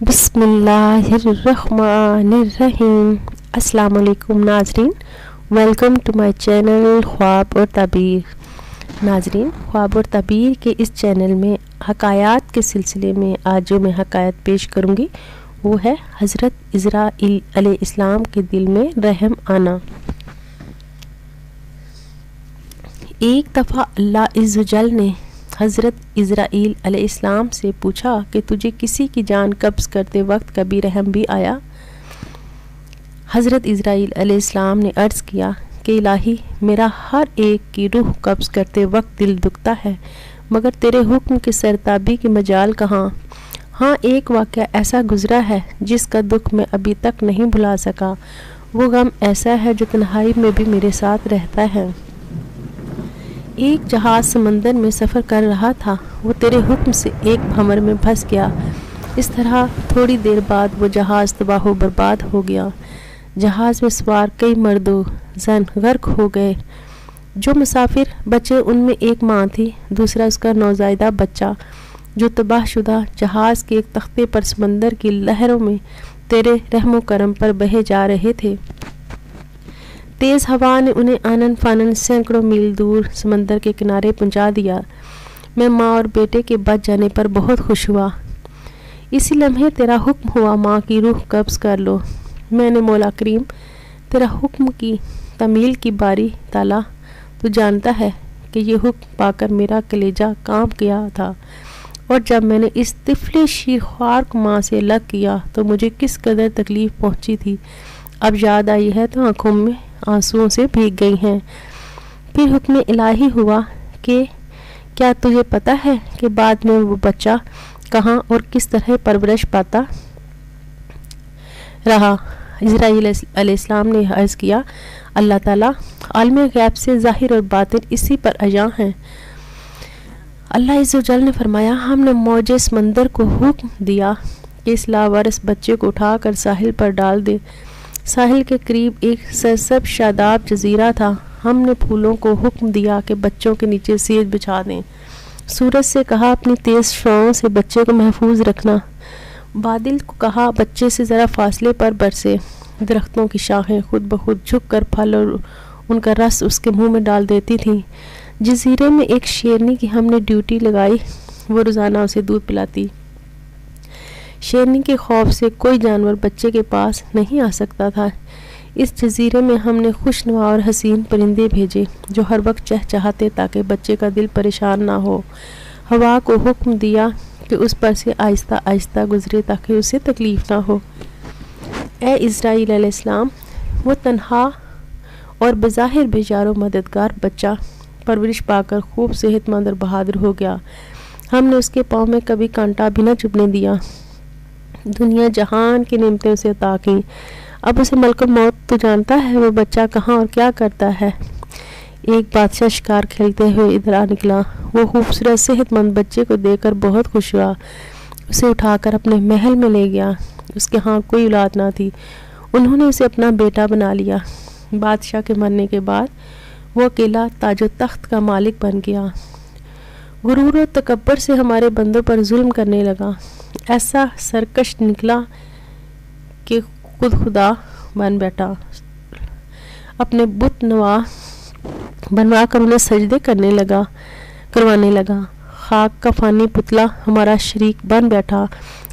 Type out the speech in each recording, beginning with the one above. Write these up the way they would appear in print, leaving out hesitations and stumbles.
بسم اللہ الرحمن الرحیم۔ السلام علیکم ناظرین، ویلکم ٹو مائی چینل خواب اور تعبیر۔ ناظرین، خواب اور تعبیر کے اس چینل میں حکایات کے سلسلے میں آج جو میں حکایت پیش کروں گی وہ ہے حضرت عزرائیل علیہ السلام کے دل میں رحم آنا۔ ایک دفعہ اللہ عز و جل نے حضرت عزرائیل علیہ السلام سے پوچھا کہ تجھے کسی کی جان قبض کرتے وقت کبھی رحم بھی آیا؟ حضرت عزرائیل علیہ السلام نے عرض کیا کہ الہی، میرا ہر ایک کی روح قبض کرتے وقت دل دکھتا ہے، مگر تیرے حکم کی سرتابی کی مجال کہاں؟ ہاں، ایک واقعہ ایسا گزرا ہے جس کا دکھ میں ابھی تک نہیں بھلا سکا۔ وہ غم ایسا ہے جو تنہائی میں بھی میرے ساتھ رہتا ہے۔ ایک جہاز سمندر میں سفر کر رہا تھا، وہ تیرے حکم سے ایک بھنور میں پھنس گیا۔ اس طرح تھوڑی دیر بعد وہ جہاز تباہ و برباد ہو گیا۔ جہاز میں سوار کئی مرد و زن غرق ہو گئے۔ جو مسافر بچے ان میں ایک ماں تھی، دوسرا اس کا نوزائیدہ بچہ، جو تباہ شدہ جہاز کے ایک تختے پر سمندر کی لہروں میں تیرے رحم و کرم پر بہے جا رہے تھے۔ تیز ہوا نے انہیں آنن فانن سینکڑوں میل دور سمندر کے کنارے پہنچا دیا۔ میں ماں اور بیٹے کے بچ جانے پر بہت خوش ہوا۔ اسی لمحے تیرا حکم ہوا، ماں کی روح قبض کر لو۔ میں نے مولا کریم تیرا حکم کی تعمیل کی باری تالا۔ تو جانتا ہے کہ یہ حکم پا کر میرا کلیجہ کانپ گیا تھا، اور جب میں نے اس طفل شیر خوار کو ماں سے الگ کیا تو مجھے کس قدر تکلیف پہنچی تھی، اب یاد آئی ہے تو آنکھوں میں آنسوؤں سے بھیگ گئی ہیں۔ پھر حکم الہی ہوا کہ کیا تجھے پتہ ہے کہ بعد میں وہ بچہ کہاں اور کس طرح پرورش پاتا رہا؟ عزرائیل علیہ السلام نے عرض کیا، اللہ تعالیٰ عالم غیب سے ظاہر اور باطن اسی پر عیاں ہیں۔ اللہ عز و جل نے فرمایا، ہم نے موج سمندر کو حکم دیا کہ اس لاوارث بچے کو اٹھا کر ساحل پر ڈال دے۔ ساحل کے قریب ایک سرسبز شاداب جزیرہ تھا۔ ہم نے پھولوں کو حکم دیا کہ بچوں کے نیچے سیج بچھا دیں۔ سورج سے کہا اپنی تیز شعاعوں سے بچے کو محفوظ رکھنا۔ بادل کو کہا بچے سے ذرا فاصلے پر برسے۔ درختوں کی شاخیں خود بخود جھک کر پھل اور ان کا رس اس کے منہ میں ڈال دیتی تھیں۔ جزیرے میں ایک شیرنی کی ہم نے ڈیوٹی لگائی، وہ روزانہ اسے دودھ پلاتی۔ شیرنی کے خوف سے کوئی جانور بچے کے پاس نہیں آ سکتا تھا۔ اس جزیرے میں ہم نے خوشنما اور حسین پرندے بھیجے جو ہر وقت چہچہاتے تاکہ بچے کا دل پریشان نہ ہو۔ ہوا کو حکم دیا کہ اس پر سے آہستہ آہستہ گزرے تاکہ اسے تکلیف نہ ہو۔ اے عزرائیل علیہ السلام، وہ تنہا اور بظاہر بیچار و مددگار بچہ پرورش پا کر خوب صحت مند اور بہادر ہو گیا۔ ہم نے اس کے پاؤں میں کبھی کانٹا بھی نہ چبھنے دیا۔ دنیا جہان کی نعمتیں اسے عطا کیں۔ اب اسے ملک الموت تو جانتا ہے، وہ بچہ کہاں اور کیا کرتا ہے۔ ایک بادشاہ شکار کھیلتے ہوئے ادھر آ نکلا۔ وہ خوبصورت صحت مند بچے کو دیکھ کر بہت خوش ہوا، اسے اٹھا کر اپنے محل میں لے گیا۔ اس کے ہاں کوئی اولاد نہ تھی، انہوں نے اسے اپنا بیٹا بنا لیا۔ بادشاہ کے مرنے کے بعد وہ اکیلا تاج و تخت کا مالک بن گیا۔ غرور و تکبر سے ہمارے بندوں پر ظلم کرنے لگا، ایسا سرکش نکلا کہ خود خدا بن بیٹھا، اپنے بت نوا بنوا کر انہیں سجدے کروانے لگا۔ خاک کا فانی پتلا ہمارا شریک بن بیٹھا۔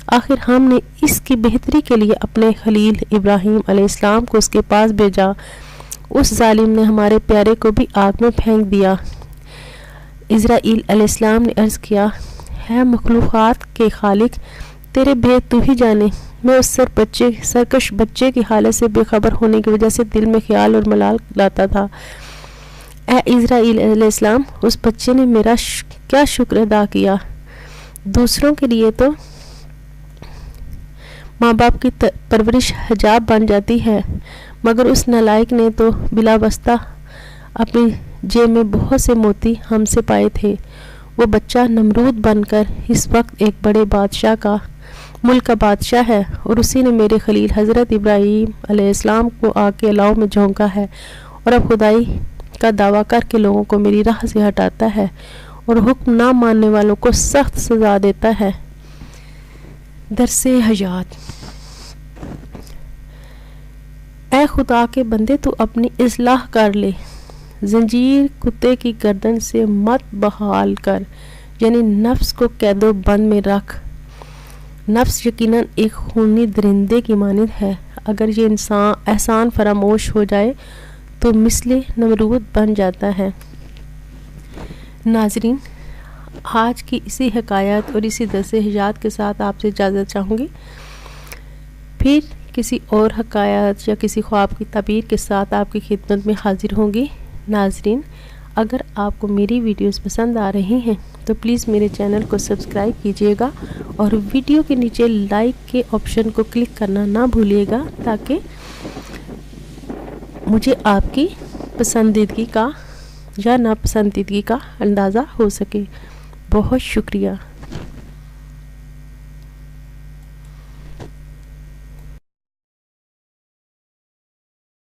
آخر ہم نے اس کی بہتری کے لیے اپنے خلیل ابراہیم علیہ السلام کو اس کے پاس بھیجا، اس ظالم نے ہمارے پیارے کو بھی آگ میں پھینک دیا۔ عزرائیل علیہ السلام نے عرض کیا، ہے مخلوقات کے خالق، تیرے بھید تو ہی جانے۔ میں اس سرکش بچے کی حالت سے بے خبر ہونے کی وجہ سے دل میں خیال اور ملال لاتا تھا۔ اے عزرائیل علیہ السلام، اس بچے نے میرا کیا شکر ادا کیا؟ دوسروں کے لیے تو ماں باپ کی پرورش حجاب بن جاتی ہے، مگر اس نالائق نے تو بلا واسطہ اپنی جیب میں بہت سے موتی ہم سے پائے تھے۔ وہ بچہ نمرود بن کر اس وقت ایک بڑے بادشاہ کا ملک کا بادشاہ ہے، اور اسی نے میرے خلیل حضرت ابراہیم علیہ السلام کو آگ کے الاؤ میں جھونکا ہے، اور اب خدائی کا دعویٰ کر کے لوگوں کو میری راہ سے ہٹاتا ہے اور حکم نہ ماننے والوں کو سخت سزا دیتا ہے۔ درس حیات۔ اے خدا کے بندے تو اپنی اصلاح کر لے، زنجیر کتے کی گردن سے مت بحال کر، یعنی نفس کو قید و بند میں رکھ۔ نفس یقیناً ایک خونی درندے کی مانند ہے، اگر یہ انسان احسان فراموش ہو جائے تو مثل نمرود بن جاتا ہے۔ ناظرین، آج کی اسی حکایت اور اسی درس حیات کے ساتھ آپ سے اجازت چاہوں گی، پھر کسی اور حکایت یا کسی خواب کی تعبیر کے ساتھ آپ کی خدمت میں حاضر ہوں گی۔ ناظرین، اگر آپ کو میری ویڈیوز پسند آ رہی ہیں تو پلیز میرے چینل کو سبسکرائب کیجیے گا اور ویڈیو کے نیچے لائک کے آپشن کو کلک کرنا نہ بھولیے گا، تاکہ مجھے آپ کی پسندیدگی کا یا ناپسندیدگی کا اندازہ ہو سکے۔ بہت شکریہ۔